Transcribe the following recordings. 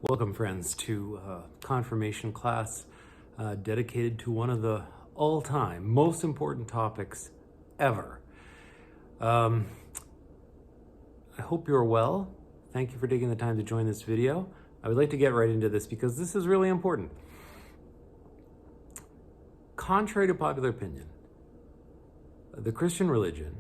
Welcome, friends, to confirmation class dedicated to one of the all-time most important topics ever. I hope you're well. Thank you for taking the time to join this video. I would like to get right into this because this is really important. Contrary to popular opinion, the Christian religion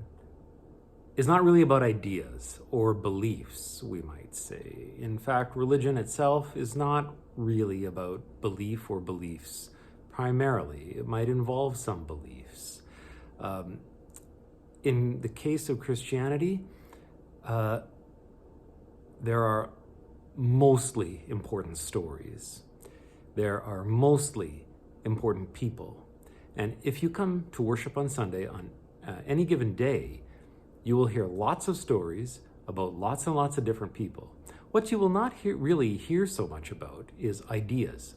is not really about ideas or beliefs, we might say. In fact, religion itself is not really about belief or beliefs primarily. It might involve some beliefs. In the case of Christianity, there are mostly important stories. There are mostly important people. And if you come to worship on Sunday on any given day, you will hear lots of stories about lots and lots of different people. What you will not really hear so much about is ideas.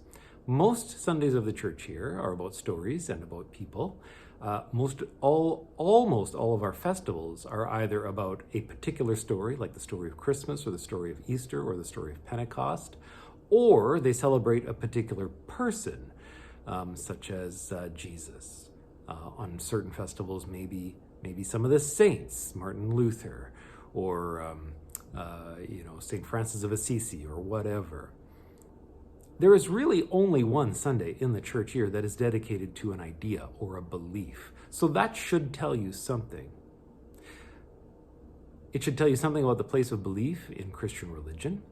Most Sundays of the church here are about stories and about people. Almost all of our festivals are either about a particular story, like the story of Christmas or the story of Easter or the story of Pentecost, or they celebrate a particular person, such as Jesus. On certain festivals, maybe some of the saints, Martin Luther, or St. Francis of Assisi, or whatever. There is really only one Sunday in the church year that is dedicated to an idea or a belief. So that should tell you something. It should tell you something about the place of belief in Christian religion.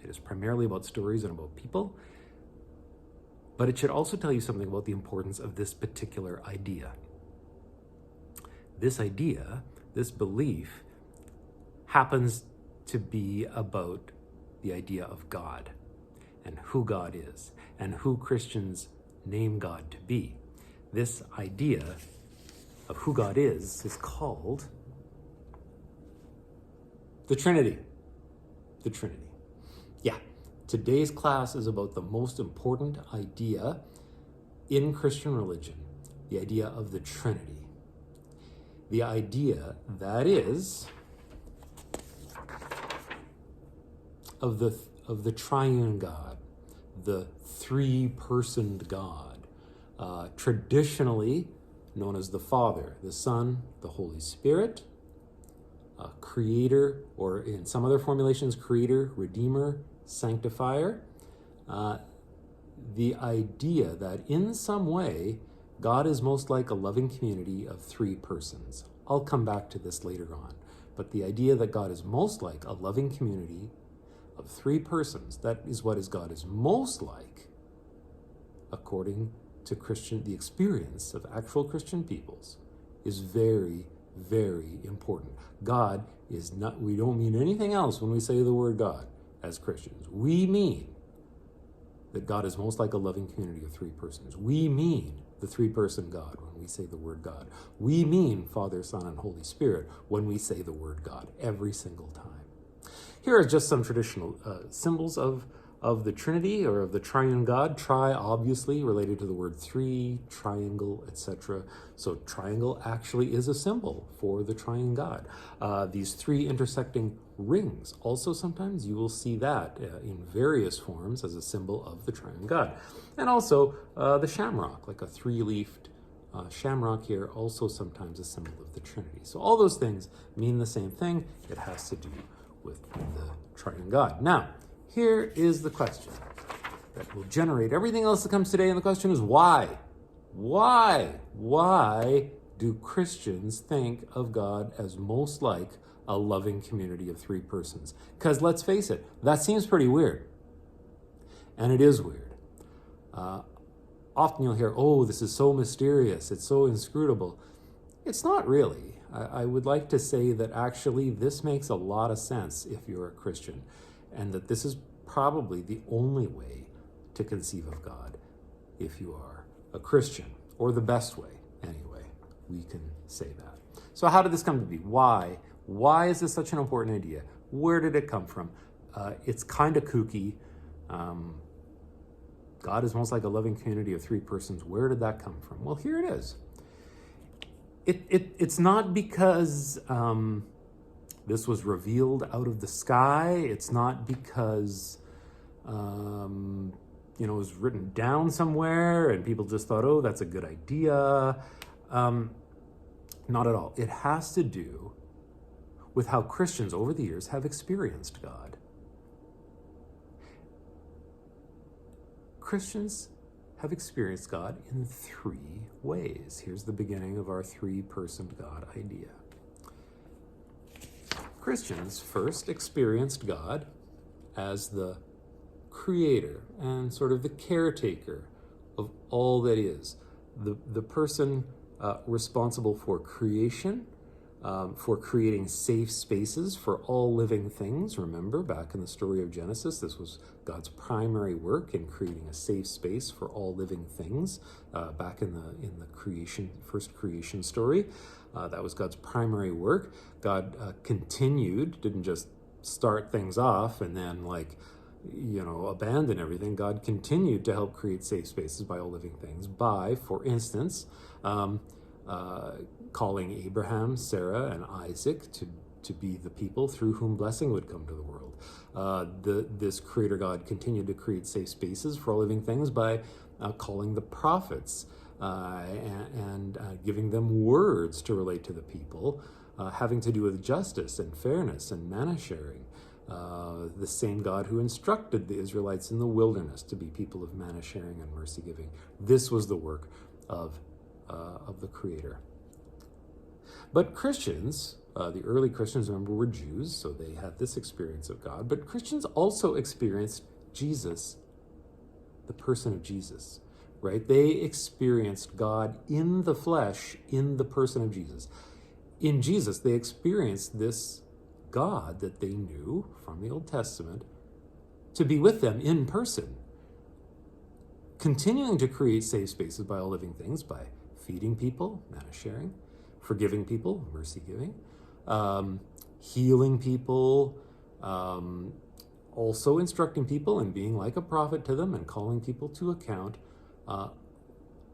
It is primarily about stories and about people. But it should also tell you something about the importance of this particular idea. This idea, this belief, happens to be about the idea of God and who God is and who Christians name God to be. This idea of who God is called the Trinity. The Trinity. Yeah, today's class is about the most important idea in Christian religion, the idea of the Trinity. The idea, that is, of the triune God, the three-personed God, traditionally known as the Father, the Son, the Holy Spirit, Creator, or in some other formulations, Creator, Redeemer, Sanctifier. The idea that in some way, God is most like a loving community of three persons. I'll come back to this later on. But the idea that God is most like a loving community of three persons, that is what God is most like, according to the experience of actual Christian peoples, is very, very important. God is not, we don't mean anything else when we say the word God as Christians. We mean that God is most like a loving community of three persons. We mean the three-person God when we say the word God. We mean Father, Son, and Holy Spirit when we say the word God every single time. Here are just some traditional symbols of the Trinity or of the triune God. Tri, obviously, related to the word three, triangle, etc. So triangle actually is a symbol for the triune God. These three intersecting rings, also sometimes you will see that in various forms as a symbol of the triune God. And also the shamrock, like a three-leafed shamrock here, also sometimes a symbol of the Trinity. So all those things mean the same thing. It has to do with the triune God. Now, here is the question that will generate everything else that comes today, and the question is why? Why do Christians think of God as most like a loving community of three persons? Because let's face it, that seems pretty weird. And it is weird. Often you'll hear, oh, this is so mysterious, it's so inscrutable. It's not really. I would like to say that actually this makes a lot of sense if you're a Christian, and that this is probably the only way to conceive of God if you are a Christian, or the best way, anyway. We can say that. So how did this come to be? Why? Why is this such an important idea? Where did it come from? It's kind of kooky. God is most like a loving community of three persons. Where did that come from? Well, here it is. It's not because this was revealed out of the sky. It's not because was written down somewhere and people just thought, oh, that's a good idea. Not at all. It has to do with how Christians over the years have experienced God. Christians have experienced God in three ways. Here's the beginning of our three-personed God idea. Christians first experienced God as the creator and sort of the caretaker of all that is. The person responsible for creation, for creating safe spaces for all living things. Remember, back in the story of Genesis, this was God's primary work in creating a safe space for all living things. Back in the first creation story, that was God's primary work. God continued, didn't just start things off and then abandon everything. God continued to help create safe spaces by all living things by, for instance, calling Abraham, Sarah, and Isaac to be the people through whom blessing would come to the world. This creator God continued to create safe spaces for all living things by calling the prophets and giving them words to relate to the people, having to do with justice and fairness and manna sharing. The same God who instructed the Israelites in the wilderness to be people of manna sharing and mercy giving. This was the work of the Creator. But Christians, the early Christians, remember, were Jews, so they had this experience of God. But Christians also experienced Jesus, the person of Jesus, right? They experienced God in the flesh, in the person of Jesus. In Jesus, they experienced this God that they knew from the Old Testament to be with them in person, continuing to create safe spaces by all living things, by feeding people, manna sharing, forgiving people, mercy giving, healing people, also instructing people and being like a prophet to them and calling people to account.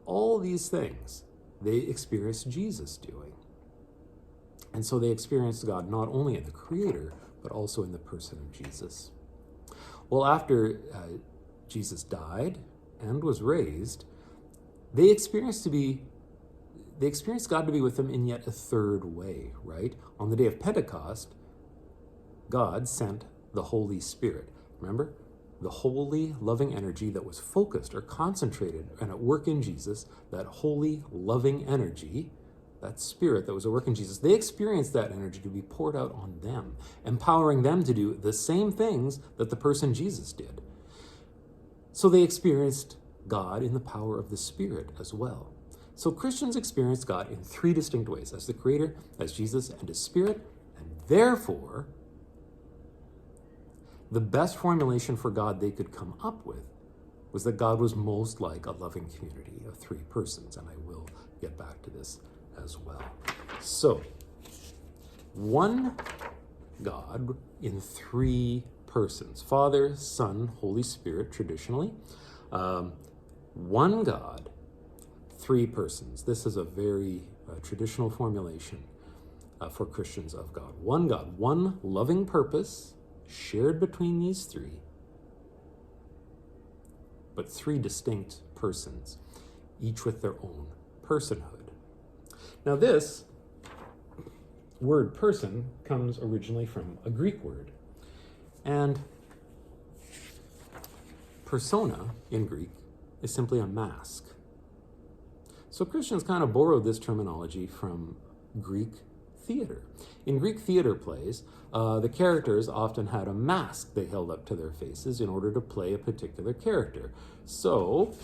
All these things they experienced Jesus doing. And so they experienced God not only in the Creator, but also in the person of Jesus. Well, after Jesus died and was raised, they experienced God to be with them in yet a third way, right? On the day of Pentecost, God sent the Holy Spirit. Remember? The holy, loving energy that was focused or concentrated and at work in Jesus, that holy, loving energy, that spirit that was at work in Jesus, they experienced that energy to be poured out on them, empowering them to do the same things that the person Jesus did. So they experienced God in the power of the Spirit as well. So Christians experience God in three distinct ways: as the Creator, as Jesus, and as Spirit. And therefore, the best formulation for God they could come up with was that God was most like a loving community of three persons. And I will get back to this as well. So, one God in three persons: Father, Son, Holy Spirit, traditionally. One God, three persons. This is a very traditional formulation for Christians of God. One God, one loving purpose shared between these three, but three distinct persons, each with their own personhood. Now this word person comes originally from a Greek word, and persona in Greek is simply a mask. So Christians kind of borrowed this terminology from Greek theater. In Greek theater plays, the characters often had a mask they held up to their faces in order to play a particular character. So,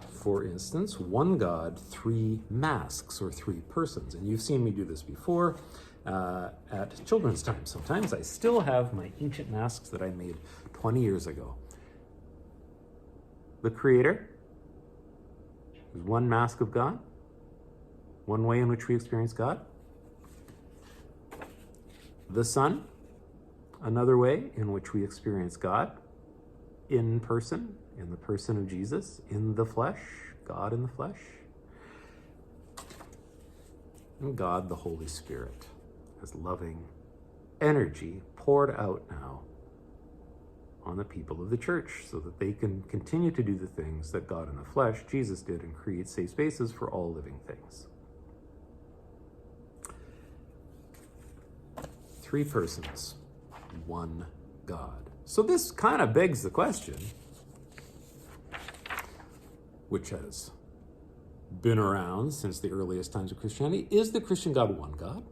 for instance, one God, three masks, or three persons. And you've seen me do this before at children's time. Sometimes I still have my ancient masks that I made 20 years ago. The Creator is one mask of God, one way in which we experience God. The Son, another way in which we experience God in person, in the person of Jesus, in the flesh, God in the flesh. And God, the Holy Spirit, as loving energy poured out now on the people of the church so that they can continue to do the things that God in the flesh, Jesus, did and create safe spaces for all living things. 3 persons, 1 God. So this kind of begs the question, which has been around since the earliest times of Christianity. Is the Christian God 1 God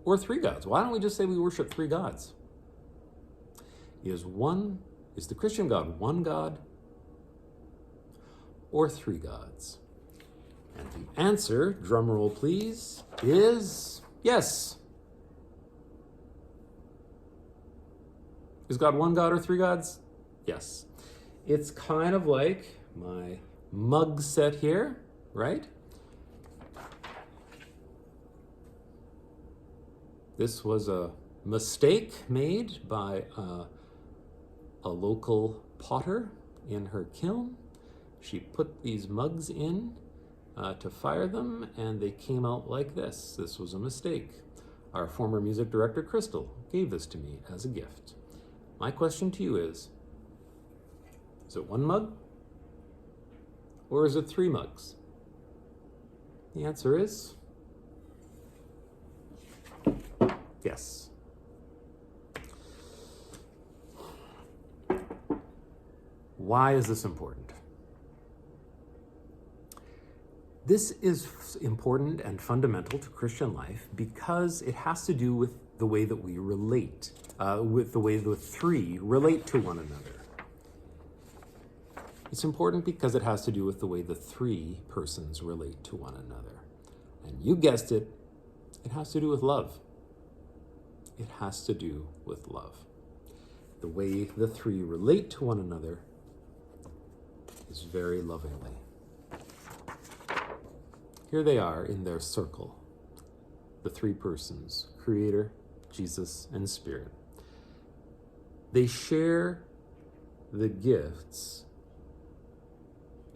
or 3 gods? Why don't we just say we worship 3 gods? Is the Christian God 1 God or 3 gods? And the answer, drum roll please, is yes. Is God 1 God or 3 gods? Yes. It's kind of like my mug set here, right? This was a mistake made by a local potter in her kiln. She put these mugs in to fire them, and they came out like this. This was a mistake. Our former music director, Crystal, gave this to me as a gift. My question to you is it 1 mug? Or is it 3 mugs? The answer is yes. Why is this important? This is important and fundamental to Christian life because it has to do with the way that we relate, with the way the 3 relate to one another. It's important because it has to do with the way the 3 persons relate to one another. And you guessed it, it has to do with love. It has to do with love. The way the 3 relate to one another is very lovingly. Here they are in their circle, the 3 persons, Creator, Jesus, and Spirit. They share the gifts.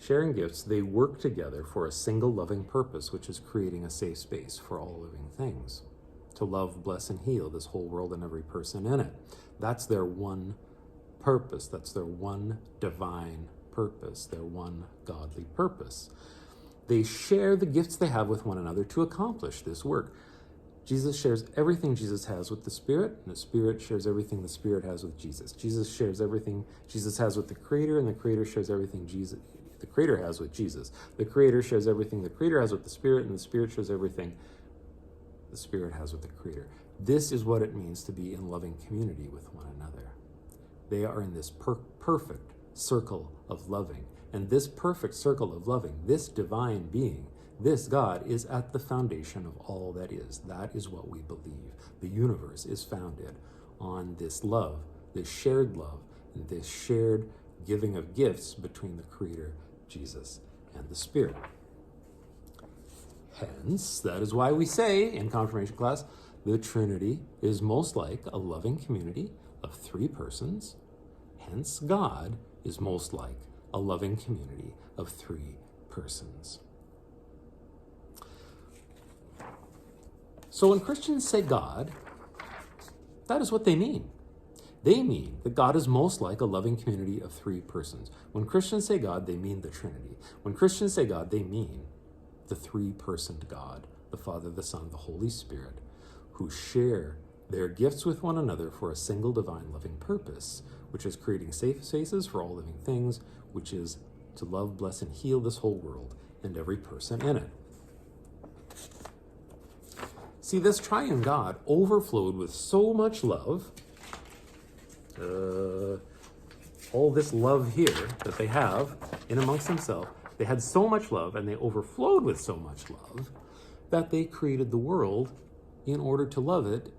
Sharing gifts, they work together for a single loving purpose, which is creating a safe space for all living things, to love, bless, and heal this whole world and every person in it. That's their one purpose. That's their one divine purpose, their one godly purpose. They share the gifts they have with one another to accomplish this work. Jesus shares everything Jesus has with the Spirit, and the Spirit shares everything the Spirit has with Jesus. Jesus shares everything Jesus has with the Creator, and the Creator shares everything the Creator has with Jesus. The Creator shares everything the Creator has with the Spirit, and the Spirit shares everything the Spirit has with the Creator. This is what it means to be in loving community with one another. They are in this perfect circle of loving. And this perfect circle of loving, this divine being, this God is at the foundation of all that is. That is what we believe. The universe is founded on this love, this shared love, and this shared giving of gifts between the Creator, Jesus, and the Spirit. Hence, that is why we say in confirmation class, the Trinity is most like a loving community of 3 persons. Hence, God is most like a loving community of 3 persons. So when Christians say God, that is what they mean. They mean that God is most like a loving community of 3 persons. When Christians say God, they mean the Trinity. When Christians say God, they mean the 3-personed God, the Father, the Son, the Holy Spirit, who share their gifts with one another for a single divine loving purpose, which is creating safe spaces for all living things, which is to love, bless, and heal this whole world and every person in it. See, this triune God overflowed with so much love, all this love here that they have in amongst themselves, they had so much love and they overflowed with so much love that they created the world in order to love it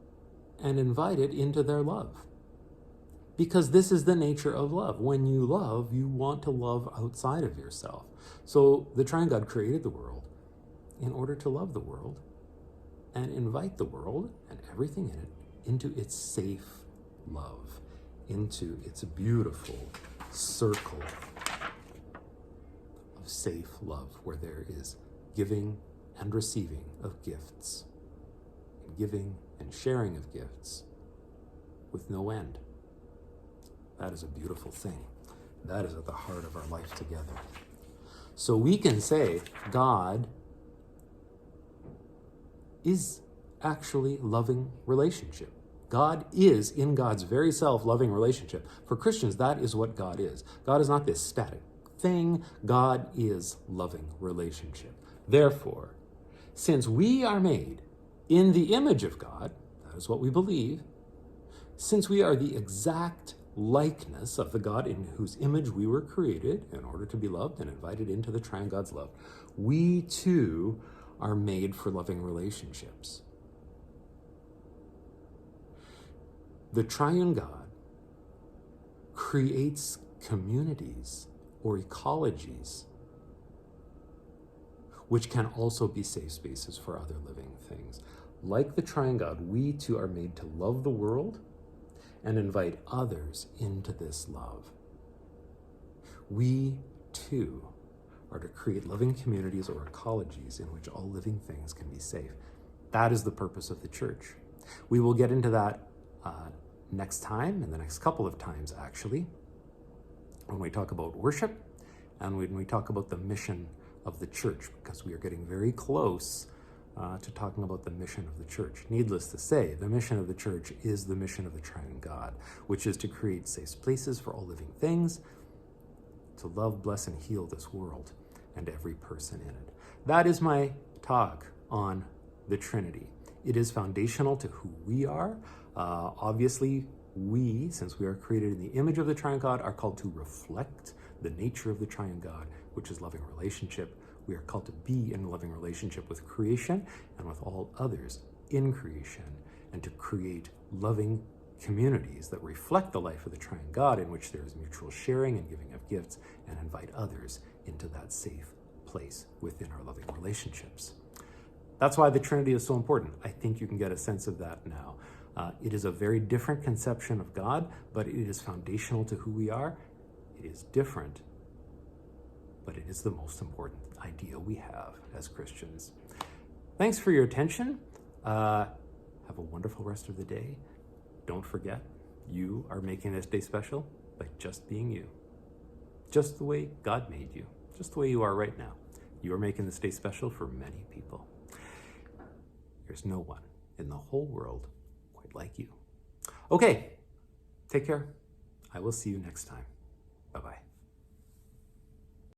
and invite it into their love. Because this is the nature of love. When you love, you want to love outside of yourself. So the triune God created the world in order to love the world and invite the world and everything in it into its safe love, into its beautiful circle of safe love where there is giving and receiving of gifts, and giving and sharing of gifts with no end. That is a beautiful thing. That is at the heart of our life together. So we can say God is actually loving relationship. God is, in God's very self, loving relationship. For Christians, that is what God is. God is not this static thing. God is loving relationship. Therefore, since we are made in the image of God, that is what we believe, since we are the exact likeness of the God in whose image we were created in order to be loved and invited into the triune God's love, we too are made for loving relationships. The triune God creates communities or ecologies which can also be safe spaces for other living things. Like the triune God, we too are made to love the world and invite others into this love. We too are to create loving communities or ecologies in which all living things can be safe. That is the purpose of the church. We will get into that next time, and the next couple of times actually, when we talk about worship and when we talk about the mission of the church, because we are getting very close to talking about the mission of the church. Needless to say, the mission of the church is the mission of the triune God, which is to create safe places for all living things, to love, bless, and heal this world and every person in it. That is my talk on the Trinity. It is foundational to who we are. Obviously, we, since we are created in the image of the triune God, are called to reflect the nature of the triune God, which is loving relationship. We are called to be in a loving relationship with creation and with all others in creation, and to create loving communities that reflect the life of the triune God, in which there is mutual sharing and giving of gifts, and invite others into that safe place within our loving relationships. That's why the Trinity is so important. I think you can get a sense of that now. It is a very different conception of God, but it is foundational to who we are. It is different, but it is the most important idea we have as Christians. Thanks for your attention. Have a wonderful rest of the day. Don't forget, you are making this day special by just being you. Just the way God made you. Just the way you are right now. You are making this day special for many people. There's no one in the whole world quite like you. Okay, take care. I will see you next time. Bye-bye.